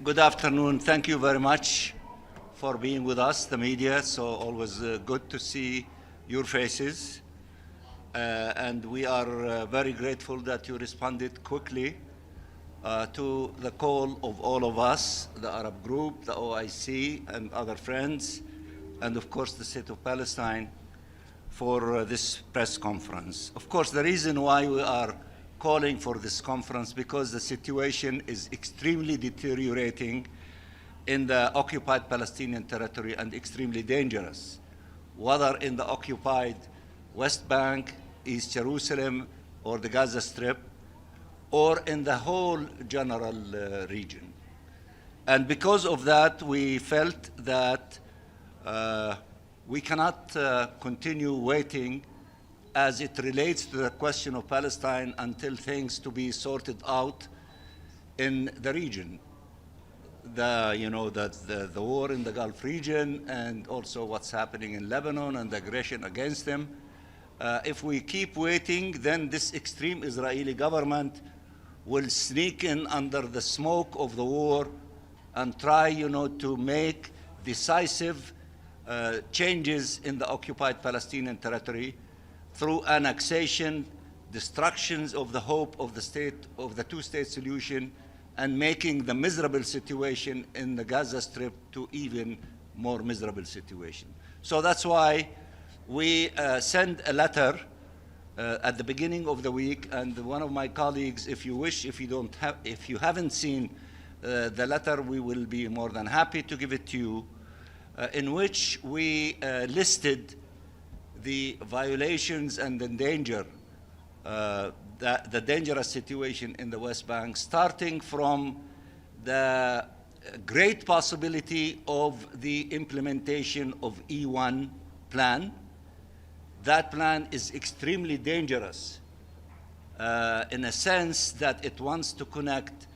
Good afternoon. Thank you very much for being with us, the media. So always good to see your faces. And we are very grateful that you responded quickly to the call of all of us, the Arab group, the OIC, and other friends, and of course the State of Palestine for this press conference. Of course, the reason why we are calling for this conference because the situation is extremely deteriorating in the occupied Palestinian territory and extremely dangerous, whether in the occupied West Bank, East Jerusalem, or the Gaza Strip, or in the whole general region. And because of that, we felt that we cannot continue waiting as it relates to the question of Palestine until things to be sorted out in the region. The war in the Gulf region and also what's happening in Lebanon and the aggression against them. If we keep waiting, then this extreme Israeli government will sneak in under the smoke of the war and try, to make decisive changes in the occupied Palestinian territory through annexation, destructions of the hope of the two-state solution, and making the miserable situation in the Gaza Strip to even more miserable situation. So that's why we sent a letter at the beginning of the week, and one of my colleagues, if you wish, if you haven't seen the letter, we will be more than happy to give it to you, in which we listed the violations and the danger, the dangerous situation in the West Bank, starting from the great possibility of the implementation of E1 plan. That plan is extremely dangerous in a sense that it wants to connect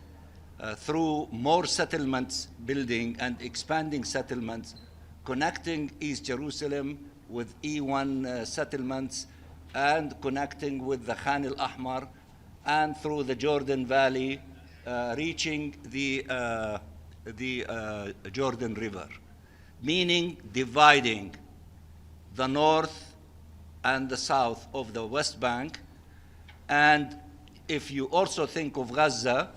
through more settlements building and expanding settlements, connecting East Jerusalem with E1 settlements and connecting with the Khan al-Ahmar and through the Jordan Valley, reaching the Jordan River, meaning dividing the north and the south of the West Bank. And if you also think of Gaza,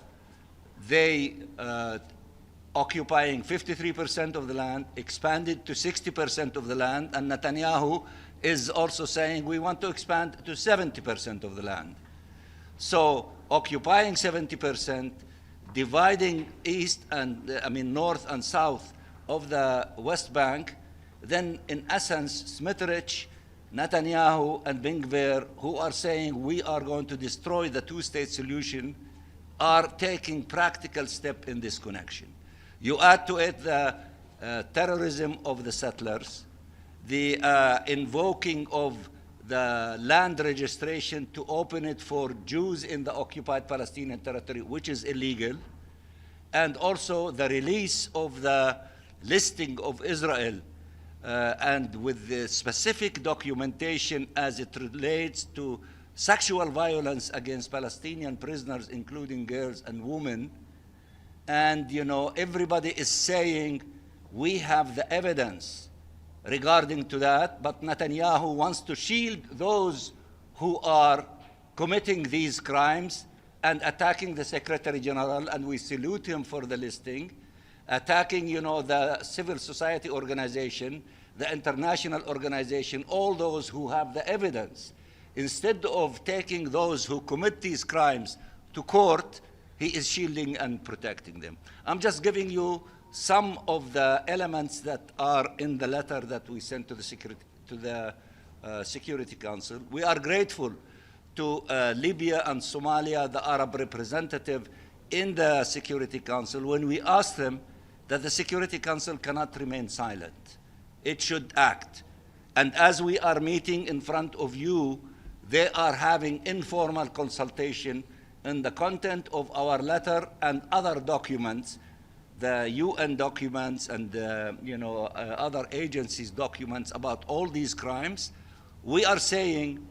they occupying 53% of the land, expanded to 60% of the land, and Netanyahu is also saying we want to expand to 70% of the land. So occupying 70%, dividing north and south of the West Bank, then in essence, Smotrich, Netanyahu, and Ben Gvir, who are saying we are going to destroy the two-state solution, are taking practical step in this connection. You add to it the terrorism of the settlers, the invoking of the land registration to open it for Jews in the occupied Palestinian territory, which is illegal, and also the release of the listing of Israel and with the specific documentation as it relates to sexual violence against Palestinian prisoners, including girls and women. And everybody is saying we have the evidence regarding to that, but Netanyahu wants to shield those who are committing these crimes and attacking the Secretary General, and we salute him for the listing, attacking the civil society organization, the international organization, all those who have the evidence. Instead of taking those who commit these crimes to court, he is shielding and protecting them. I'm just giving you some of the elements that are in the letter that we sent to the Security Council. We are grateful to Libya and Somalia, the Arab representative in the Security Council, when we asked them that the Security Council cannot remain silent. It should act. And as we are meeting in front of you, they are having informal consultation in the content of our letter and other documents, the UN documents and other agencies' documents about all these crimes. We are saying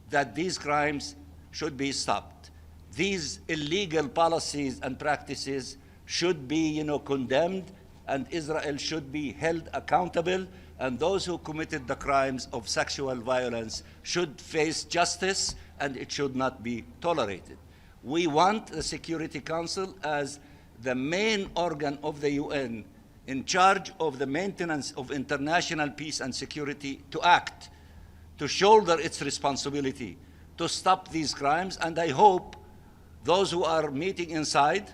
that these crimes should be stopped. These illegal policies and practices should be, condemned, and Israel should be held accountable, and those who committed the crimes of sexual violence should face justice, and it should not be tolerated. We want the Security Council as the main organ of the UN in charge of the maintenance of international peace and security to act, to shoulder its responsibility, to stop these crimes, and I hope those who are meeting inside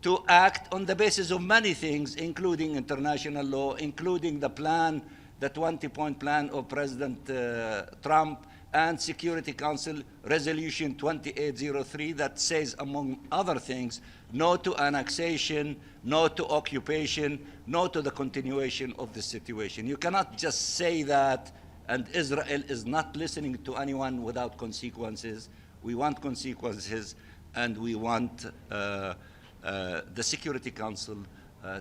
to act on the basis of many things, including international law, including the plan, the 20-point plan of President Trump, and Security Council Resolution 2803 that says, among other things, no to annexation, no to occupation, no to the continuation of the situation. You cannot just say that, and Israel is not listening to anyone without consequences. We want consequences, and we want the Security Council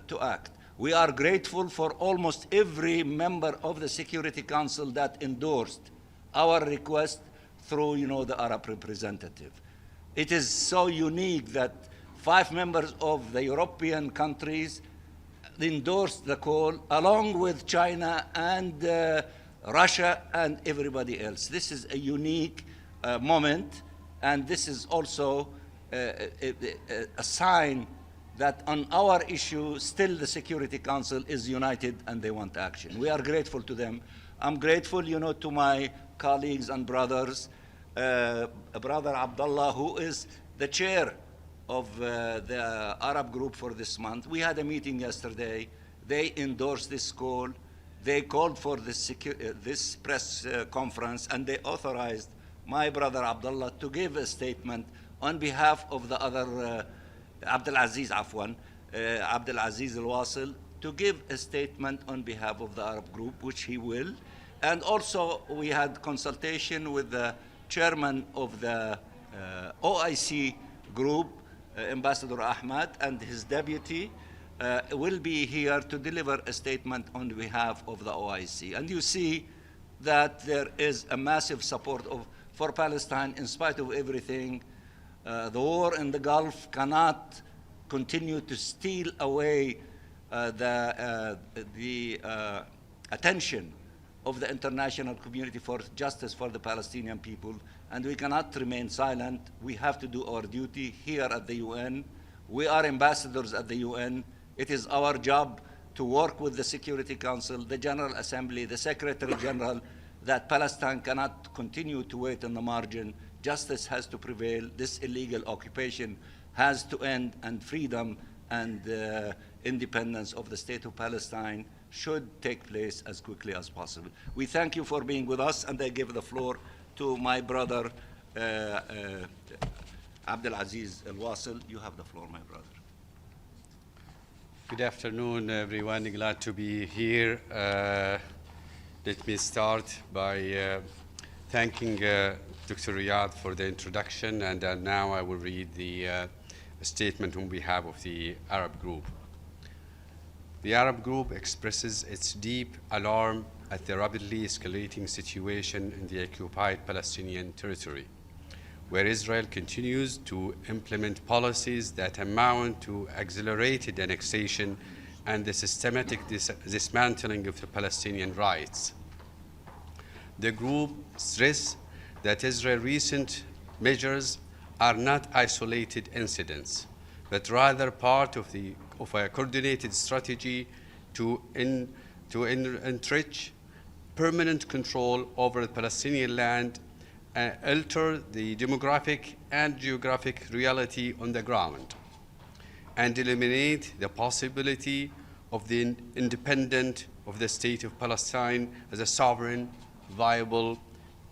to act. We are grateful for almost every member of the Security Council that endorsed our request through, the Arab representative. It is so unique that 5 members of the European countries endorsed the call, along with China and Russia and everybody else. This is a unique moment, and this is also a sign that on our issue, still the Security Council is united and they want action. We are grateful to them. I'm grateful, to my colleagues and brothers, Brother Abdullah, who is the chair of the Arab group for this month. We had a meeting yesterday. They endorsed this call. They called for this press conference, and they authorized my brother Abdullah to give a statement on behalf of the other, Abdulaziz Al-Wasil, to give a statement on behalf of the Arab group, which he will. And also, we had consultation with the chairman of the OIC group, Ambassador Ahmad, and his deputy will be here to deliver a statement on behalf of the OIC. And you see that there is a massive support for Palestine in spite of everything. The war in the Gulf cannot continue to steal away the attention of the international community for justice for the Palestinian people, and we cannot remain silent. We have to do our duty here at the UN. We are ambassadors at the UN. It is our job to work with the Security Council, the General Assembly, the Secretary General, that Palestine cannot continue to wait on the margin. Justice has to prevail. This illegal occupation has to end, and freedom and independence of the state of Palestine should take place as quickly as possible. We thank you for being with us, and I give the floor to my brother Abdulaziz Al-Wasil. You have the floor, my brother. Good afternoon, everyone. Glad to be here. Let me start by thanking Dr. Riyad for the introduction, and now I will read the statement on behalf of the Arab group. The Arab group expresses its deep alarm at the rapidly escalating situation in the occupied Palestinian territory, where Israel continues to implement policies that amount to accelerated annexation and the systematic dismantling of the Palestinian rights. The group stresses that Israel's recent measures are not isolated incidents, but rather part of a coordinated strategy to entrench permanent control over the Palestinian land, alter the demographic and geographic reality on the ground, and eliminate the possibility of the independence of the state of Palestine as a sovereign, viable,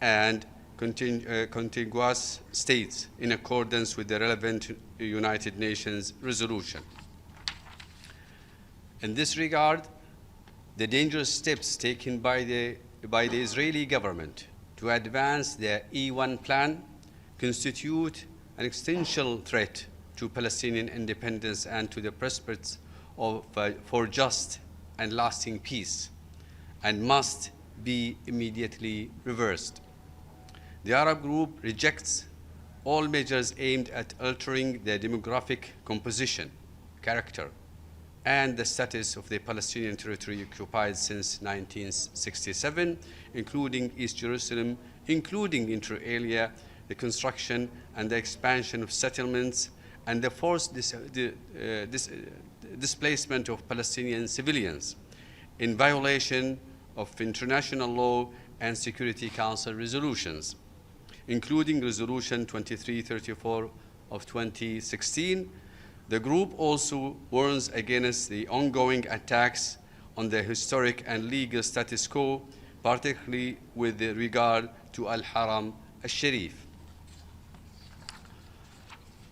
and contiguous states in accordance with the relevant United Nations resolution. In this regard, the dangerous steps taken by the Israeli government to advance the E1 plan constitute an existential threat to Palestinian independence and to the prospects for just and lasting peace, and must be immediately reversed. The Arab group rejects all measures aimed at altering the demographic composition, character and the status of the Palestinian territory occupied since 1967, including East Jerusalem, including inter alia, the construction and the expansion of settlements, and the forced displacement of Palestinian civilians in violation of international law and Security Council resolutions, including Resolution 2334 of 2016. The group also warns against the ongoing attacks on the historic and legal status quo, particularly with regard to Al-Haram al-Sharif.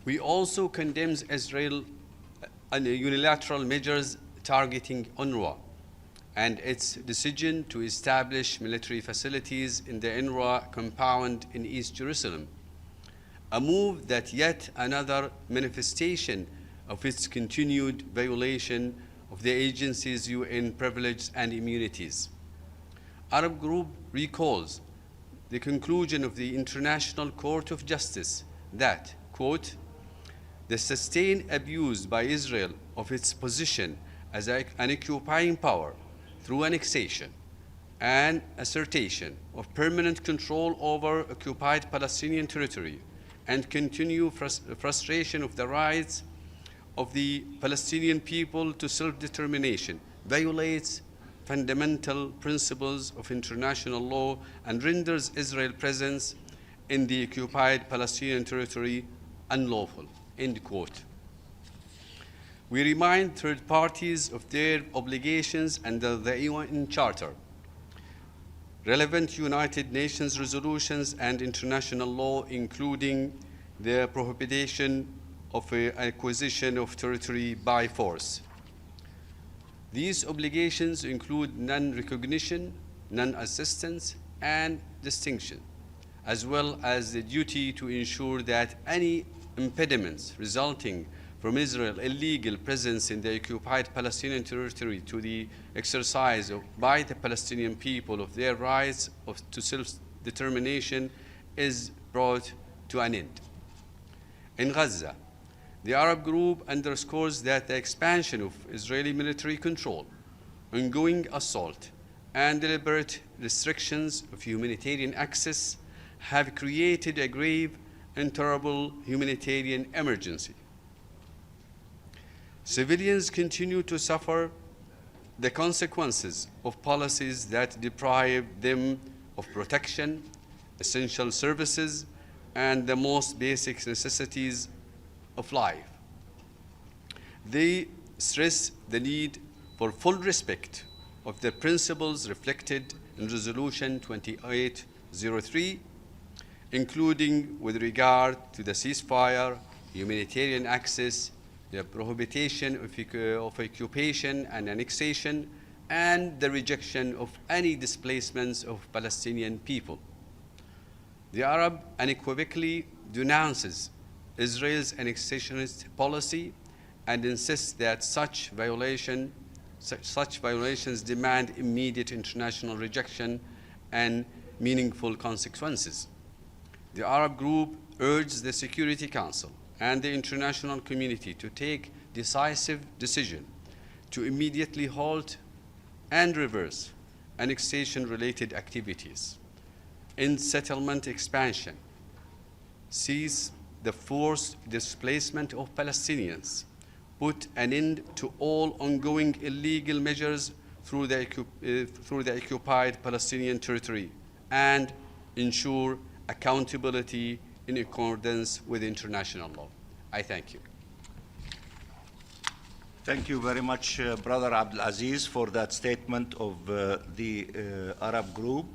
We also condemn Israel's unilateral measures targeting UNRWA and its decision to establish military facilities in the UNRWA compound in East Jerusalem, a move that yet another manifestation of its continued violation of the agency's UN privileges and immunities. Arab Group recalls the conclusion of the International Court of Justice that, quote, the sustained abuse by Israel of its position as an occupying power through annexation and assertion of permanent control over occupied Palestinian territory and continued frustration of the rights of the Palestinian people to self-determination violates fundamental principles of international law and renders Israel's presence in the occupied Palestinian territory unlawful, end quote. We remind third parties of their obligations under the UN Charter, relevant United Nations resolutions and international law, including the prohibition of acquisition of territory by force. These obligations include non-recognition, non-assistance, and distinction, as well as the duty to ensure that any impediments resulting from Israel's illegal presence in the occupied Palestinian territory to the exercise by the Palestinian people of their rights to self-determination is brought to an end. In Gaza, the Arab Group underscores that the expansion of Israeli military control, ongoing assault, and deliberate restrictions of humanitarian access have created a grave and terrible humanitarian emergency. Civilians continue to suffer the consequences of policies that deprive them of protection, essential services, and the most basic necessities of life. They stress the need for full respect of the principles reflected in Resolution 2803, including with regard to the ceasefire, humanitarian access, the prohibition of occupation and annexation, and the rejection of any displacements of Palestinian people. The Arab unequivocally denounces Israel's annexationist policy and insists that such violations demand immediate international rejection and meaningful consequences. The Arab Group urges the Security Council and the international community to take decisive decision to immediately halt and reverse annexation-related activities, end settlement expansion, cease the forced displacement of Palestinians, put an end to all ongoing illegal measures through the occupied Palestinian territory, and ensure accountability in accordance with international law. I thank you. Thank you very much, Brother Abdulaziz, for that statement of the Arab Group.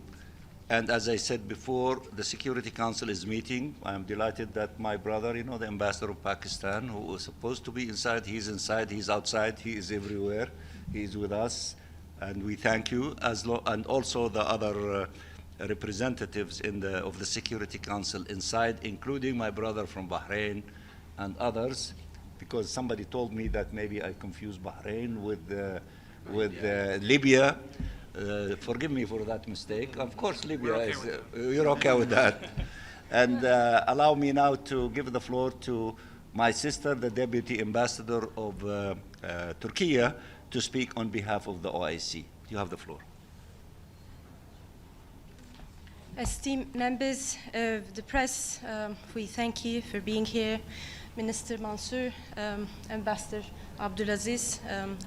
And as I said before, the Security Council is meeting. I'm delighted that my brother, the ambassador of Pakistan, who was supposed to be inside, he's inside, he's outside, he is everywhere. He's with us, and we thank you, and also the other representatives of the Security Council inside, including my brother from Bahrain and others, because somebody told me that maybe I confused Bahrain with Libya. Forgive me for that mistake. Of course, Libya you're okay with that. And allow me now to give the floor to my sister, the Deputy Ambassador of Turkey, to speak on behalf of the OIC. You have the floor. Esteemed members of the press, we thank you for being here. Minister Mansour, Ambassador Abdulaziz,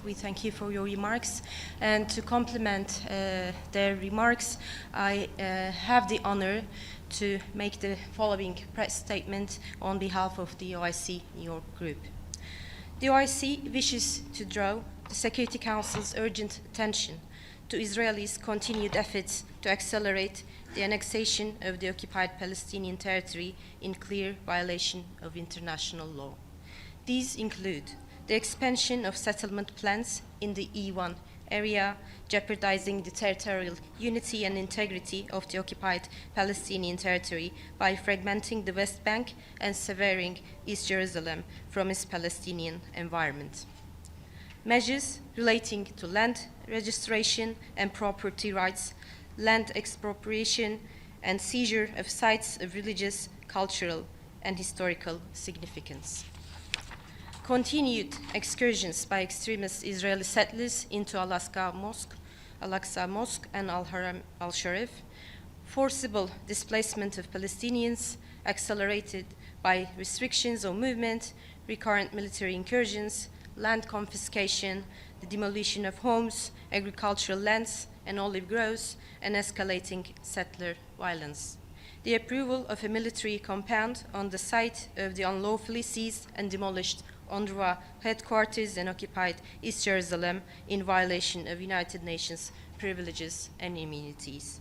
we thank you for your remarks. And to complement their remarks, I have the honor to make the following press statement on behalf of the OIC New York Group. The OIC wishes to draw the Security Council's urgent attention to Israelis' continued efforts to accelerate the annexation of the occupied Palestinian territory in clear violation of international law. These include the expansion of settlement plans in the E1 area, jeopardizing the territorial unity and integrity of the occupied Palestinian territory by fragmenting the West Bank and severing East Jerusalem from its Palestinian environment. Measures relating to land registration and property rights, land expropriation, and seizure of sites of religious, cultural, and historical significance. Continued excursions by extremist Israeli settlers into Al-Aqsa Mosque and Al-Haram al-Sharif, forcible displacement of Palestinians accelerated by restrictions on movement, recurrent military incursions, land confiscation, the demolition of homes, agricultural lands, and olive groves, and escalating settler violence. The approval of a military compound on the site of the unlawfully seized and demolished UNRWA headquarters in occupied East Jerusalem in violation of United Nations privileges and immunities.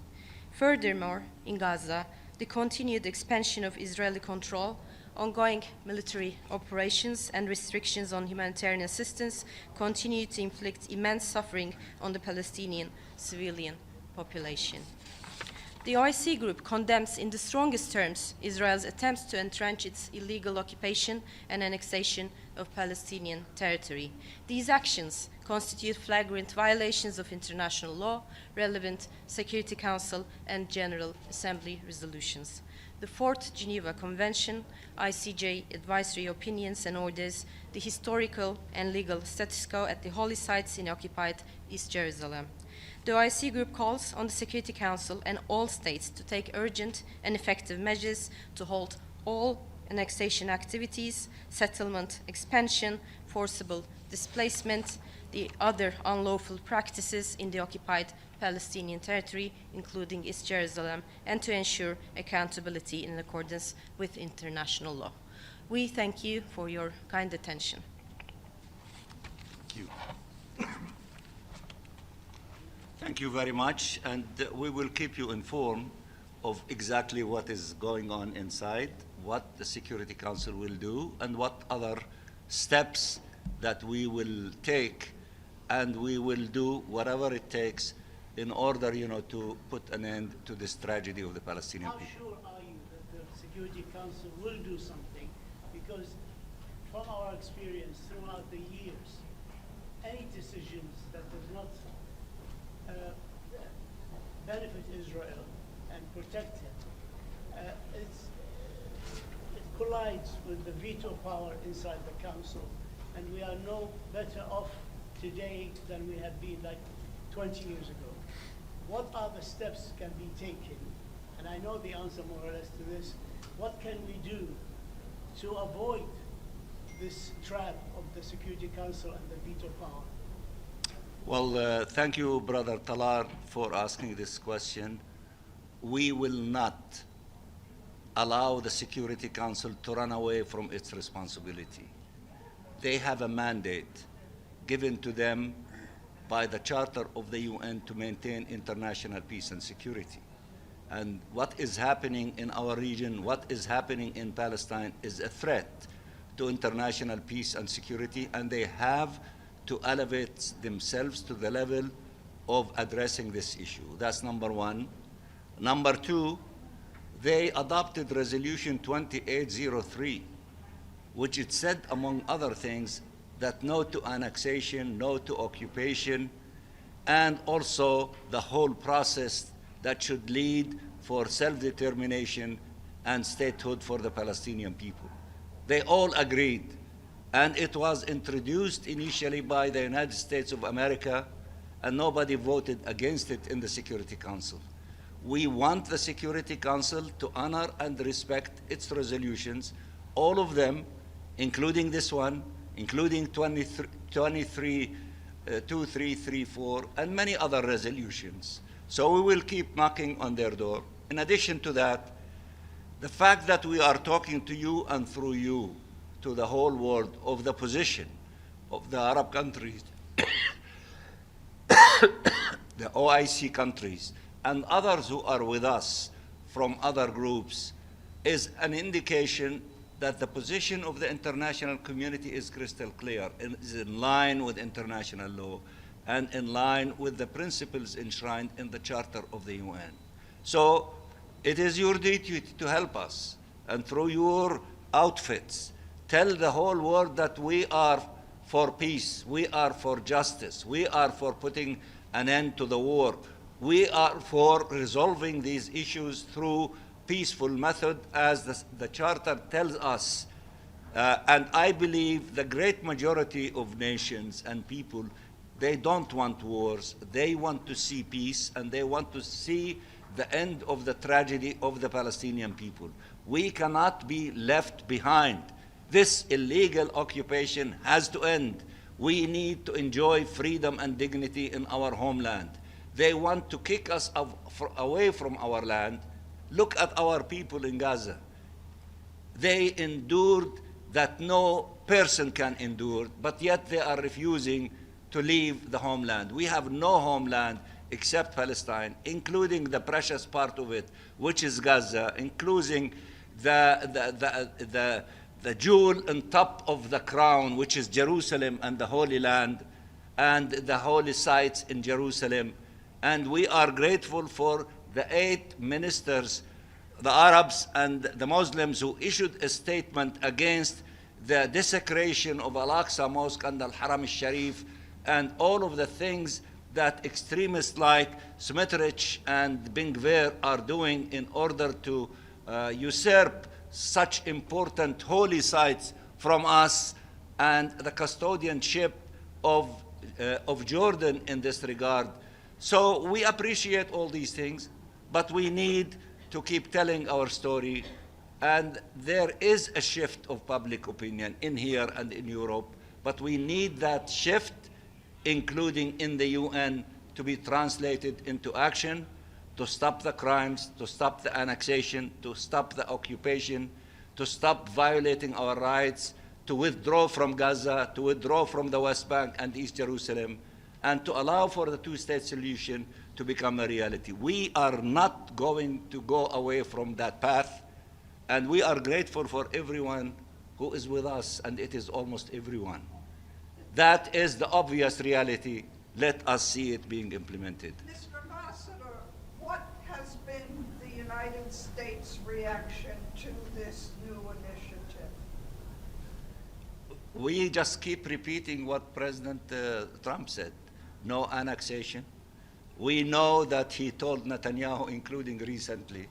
Furthermore, in Gaza, the continued expansion of Israeli control, ongoing military operations, and restrictions on humanitarian assistance continue to inflict immense suffering on the Palestinian civilian population. The OIC Group condemns in the strongest terms Israel's attempts to entrench its illegal occupation and annexation of Palestinian territory. These actions constitute flagrant violations of international law, relevant Security Council and General Assembly resolutions. The Fourth Geneva Convention, ICJ advisory opinions and orders, the historical and legal status quo at the holy sites in occupied East Jerusalem. The OIC Group calls on the Security Council and all states to take urgent and effective measures to halt all annexation activities, settlement expansion, forcible displacement, the other unlawful practices in the occupied Palestinian territory, including East Jerusalem, and to ensure accountability in accordance with international law. We thank you for your kind attention. Thank you. Thank you very much, and we will keep you informed of exactly what is going on inside, what the Security Council will do, and what other steps that we will take, and we will do whatever it takes in order, to put an end to this tragedy of the Palestinian people. How sure are you that the Security Council will do something? Because from our experience throughout the years, any decisions that does not benefit Israel and protect him, it collides with the veto power inside the council, and we are no better off today than we have been like 20 years ago. What are the steps can be taken? And I know the answer more or less to this. What can we do to avoid this trap of the Security Council and the veto power? Well, thank you, Brother Talar, for asking this question. We will not allow the Security Council to run away from its responsibility. They have a mandate given to them by the Charter of the UN to maintain international peace and security. And what is happening in our region, what is happening in Palestine is a threat to international peace and security, and they have to elevate themselves to the level of addressing this issue. That's number one. Number two, they adopted Resolution 2803, which it said, among other things, that no to annexation, no to occupation, and also the whole process that should lead for self-determination and statehood for the Palestinian people. They all agreed. And it was introduced initially by the United States of America, and nobody voted against it in the Security Council. We want the Security Council to honor and respect its resolutions, all of them, including this one, including 2334, and many other resolutions. So we will keep knocking on their door. In addition to that, the fact that we are talking to you and through you to the whole world of the position of the Arab countries, the OIC countries, and others who are with us from other groups is an indication that the position of the international community is crystal clear and is in line with international law and in line with the principles enshrined in the Charter of the UN. So it is your duty to help us, and through your outfits, tell the whole world that we are for peace, we are for justice, we are for putting an end to the war, we are for resolving these issues through peaceful method as the Charter tells us. And I believe the great majority of nations and people, they don't want wars, they want to see peace, and they want to see the end of the tragedy of the Palestinian people. We cannot be left behind. This illegal occupation has to end. We need to enjoy freedom and dignity in our homeland. They want to kick us away from our land. Look at our people in Gaza. They endured that no person can endure, but yet they are refusing to leave the homeland. We have no homeland except Palestine, including the precious part of it, which is Gaza, including the jewel on top of the crown, which is Jerusalem and the Holy Land and the holy sites in Jerusalem. And we are grateful for the 8 ministers, the Arabs and the Muslims, who issued a statement against the desecration of Al-Aqsa Mosque and Al-Haram al-Sharif and all of the things that extremists like Smotrich and Ben Gvir are doing in order to usurp such important holy sites from us and the custodianship of Jordan in this regard. So we appreciate all these things, but we need to keep telling our story. And there is a shift of public opinion in here and in Europe, but we need that shift, including in the UN, to be translated into action, to stop the crimes, to stop the annexation, to stop the occupation, to stop violating our rights, to withdraw from Gaza, to withdraw from the West Bank and East Jerusalem, and to allow for the two-state solution to become a reality. We are not going to go away from that path, and we are grateful for everyone who is with us, and it is almost everyone. That is the obvious reality. Let us see it being implemented. Mr. Ambassador, what has been the United States' reaction to this new initiative? We just keep repeating what President Trump said. No annexation. We know that he told Netanyahu, including recently,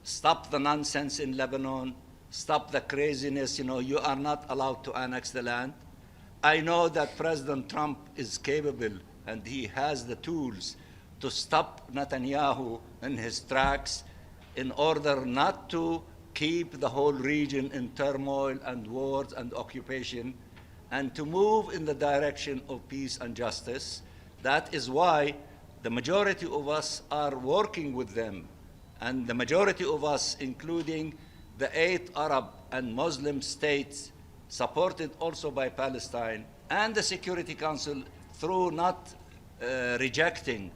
stop the nonsense in Lebanon, stop the craziness, you are not allowed to annex the land. I know that President Trump is capable and he has the tools to stop Netanyahu in his tracks in order not to keep the whole region in turmoil and wars and occupation, and to move in the direction of peace and justice. That is why the majority of us are working with them. And the majority of us, including the 8 Arab and Muslim states, supported also by Palestine, and the Security Council through not rejecting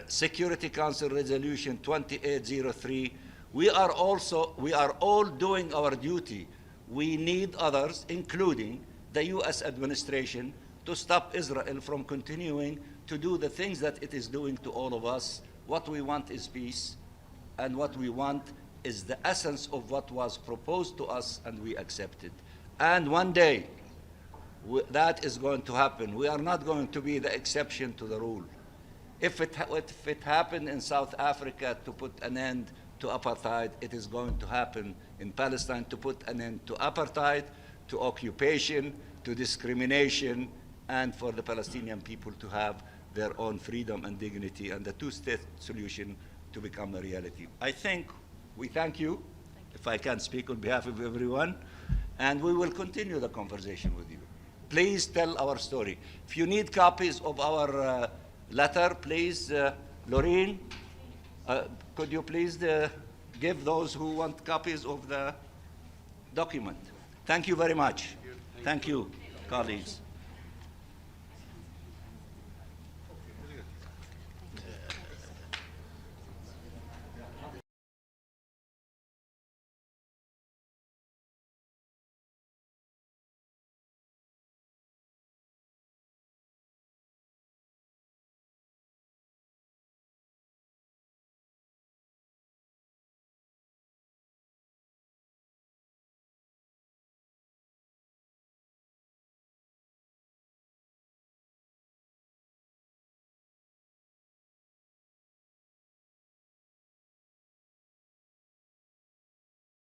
Security Council Resolution 2803, we are all doing our duty. We need others, including the US administration, to stop Israel from continuing to do the things that it is doing to all of us. What we want is peace, and what we want is the essence of what was proposed to us, and we accept it. And one day, that is going to happen. We are not going to be the exception to the rule. If it happened in South Africa to put an end to apartheid. It is going to happen in Palestine to put an end to apartheid, to occupation, to discrimination, and for the Palestinian people to have their own freedom and dignity, and the two-state solution to become a reality. I think we thank you, if I can speak on behalf of everyone, and we will continue the conversation with you. Please tell our story. If you need copies of our letter, please, Laureen, could you please give those who want copies of the document? Thank you very much. Thank you, colleagues.